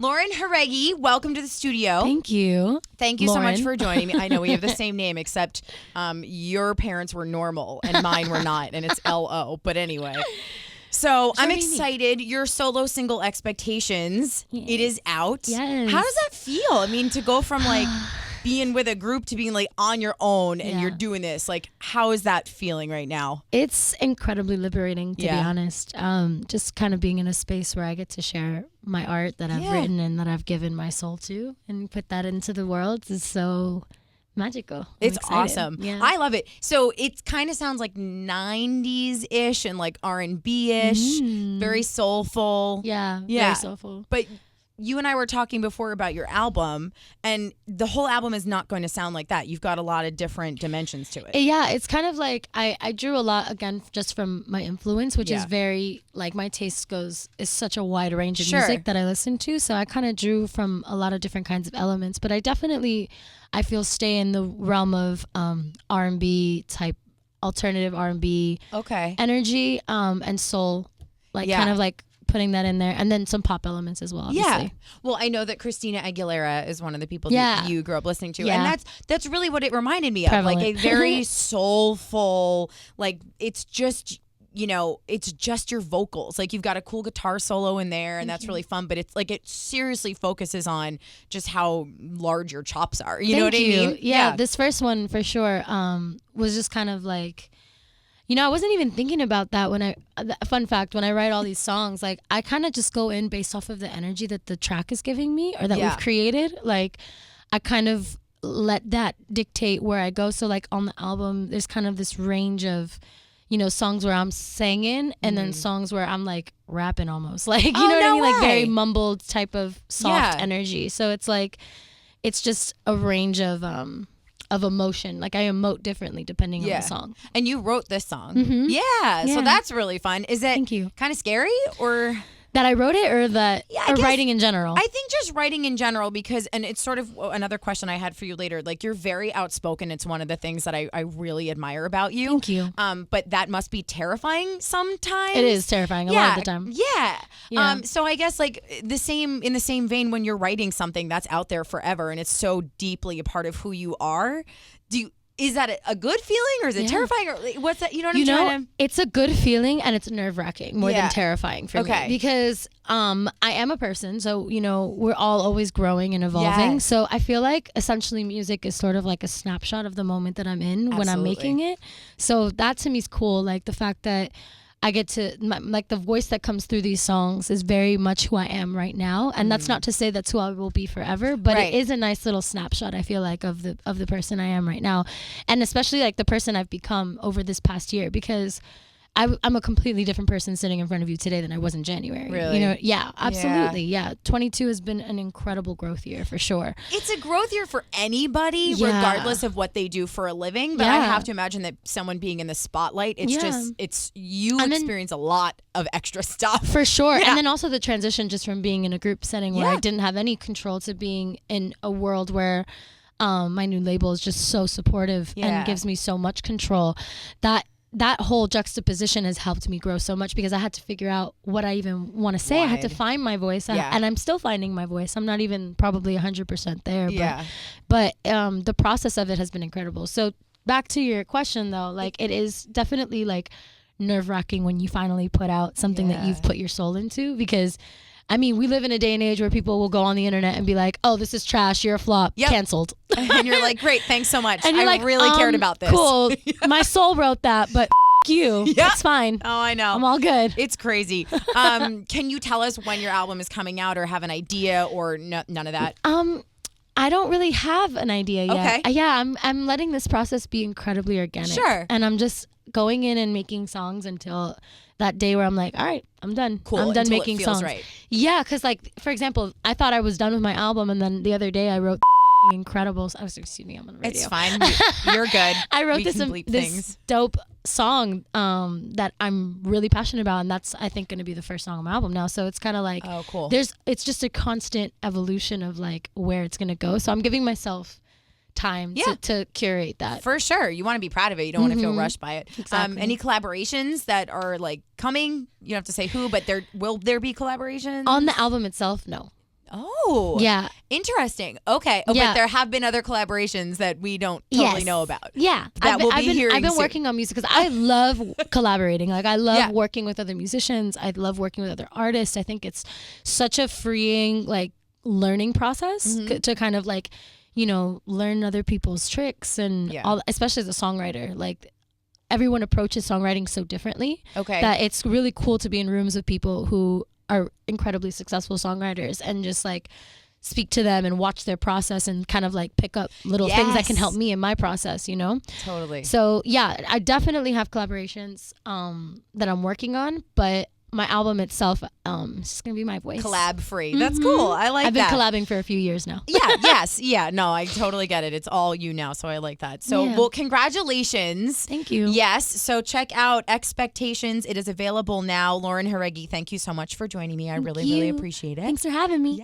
Loren Raye, welcome to the studio. Thank you. Thank you Loren. so much for joining me. I know we have the same name, except your parents were normal and mine were not, and it's L-O. But anyway. So I'm excited. Your solo single, Expectations, it is out. Yes. How does that feel? I mean, to go from like being with a group to being like on your own and you're doing this, like how is that feeling right now? It's incredibly liberating, to be honest. Just kind of being in a space where I get to share my art that I've written and that I've given my soul to and put that into the world is so magical. It's awesome. Yeah. I love it. So it kind of sounds like 90s-ish and like R&B-ish, very soulful. Yeah, very soulful. But you and I were talking before about your album, and the whole album is not going to sound like that. You've got a lot of different dimensions to it. Yeah, it's kind of like I drew a lot, again, just from my influence, which is very, like, my taste is such a wide range of music that I listen to. So I kind of drew from a lot of different kinds of elements. But I definitely, I feel, stay in the realm of R&B type, alternative R&B energy and soul, like kind of like putting that in there, and then some pop elements as well, obviously. Yeah. Well, I know that Christina Aguilera is one of the people that you grew up listening to, and that's really what it reminded me of, like a very soulful, like it's just, you know, it's just your vocals. Like you've got a cool guitar solo in there, and that's really fun, but it's like it seriously focuses on just how large your chops are. You know what I mean? Yeah, this first one for sure was just kind of like, you know, I wasn't even thinking about that fun fact, when I write all these songs, like I kind of just go in based off of the energy that the track is giving me or that we've created. Like I kind of let that dictate where I go. So like on the album, there's kind of this range of, you know, songs where I'm singing and then songs where I'm like rapping almost, like, you know what I mean? Like very mumbled type of soft energy. So it's like, it's just a range of emotion. Like I emote differently depending on the song. And you wrote this song. Yeah. So that's really fun. Is it kind of scary or that I wrote it, or that or writing in general? I think just writing in general, because, and it's sort of another question I had for you later, like you're very outspoken. It's one of the things that I really admire about you. Thank you. But that must be terrifying sometimes. It is terrifying a lot of the time. Yeah. So I guess like in the same vein, when you're writing something that's out there forever and it's so deeply a part of who you are, is that a good feeling, or is it terrifying, or what's that? You know what I'm trying to... It's a good feeling, and it's nerve-wracking more than terrifying for me, because I am a person, so, you know, we're all always growing and evolving. So I feel like essentially music is sort of like a snapshot of the moment that I'm in when I'm making it. So that to me is cool, like the fact that I get to, like the voice that comes through these songs is very much who I am right now. And that's not to say that's who I will be forever, but it is a nice little snapshot, I feel like, of the person I am right now. And especially like the person I've become over this past year, because I'm a completely different person sitting in front of you today than I was in January. Really? You know? Yeah, absolutely. Yeah. 22 has been an incredible growth year for sure. It's a growth year for anybody, regardless of what they do for a living. But I have to imagine that someone being in the spotlight, it's you experience a lot of extra stuff. For sure. And then also the transition just from being in a group setting where I didn't have any control to being in a world where my new label is just so supportive and gives me so much control. That whole juxtaposition has helped me grow so much, because I had to figure out what I even want to say. I had to find my voice, and I'm still finding my voice. I'm not even probably 100% there, but the process of it has been incredible. So back to your question though, like it is definitely like nerve-wracking when you finally put out something that you've put your soul into, because I mean, we live in a day and age where people will go on the internet and be like, oh, this is trash, you're a flop, canceled. And you're like, great, thanks so much. And you're I really cared about this. Cool, my soul wrote that, but you, it's fine. Oh, I know. I'm all good. It's crazy. Can you tell us when your album is coming out, or have an idea, or none of that? I don't really have an idea yet. Okay. Yeah, I'm letting this process be incredibly organic. Sure. And I'm just going in and making songs until that day where I'm like, all right, I'm done. Cool. I'm done until making it feels songs. Right. Yeah, because like, for example, I thought I was done with my album, and then the other day I wrote incredible. Oh, excuse me, I'm on the radio. It's fine. You're good. I wrote this dope song that I'm really passionate about, and that's, I think, going to be the first song on my album now. So it's kind of like, oh, cool. It's just a constant evolution of like where it's going to go. So I'm giving myself time to curate that. For sure. You want to be proud of it. You don't want to feel rushed by it. Exactly. Any collaborations that are like coming? You don't have to say who, but will there be collaborations? On the album itself, no. Oh, Oh. Yeah. Interesting. Okay. Oh, but there have been other collaborations that we don't totally know about. Yeah. That we'll be hearing I've been soon. working on music because I love collaborating. Like I love working with other musicians. I love working with other artists. I think it's such a freeing like learning process to kind of like, you know, learn other people's tricks and all, especially as a songwriter. Like everyone approaches songwriting so differently that it's really cool to be in rooms with people who are incredibly successful songwriters and just like speak to them and watch their process and kind of like pick up little things that can help me in my process, you know? Totally. So yeah, I definitely have collaborations that I'm working on, but my album itself is just gonna be my voice. Collab free. That's cool. I like that. I've been collabing for a few years now. No, I totally get it. It's all you now, so I like that. So, well, congratulations. Thank you. Yes, so check out Expectations. It is available now. Loren Raye, thank you so much for joining me. I really appreciate it. Thanks for having me.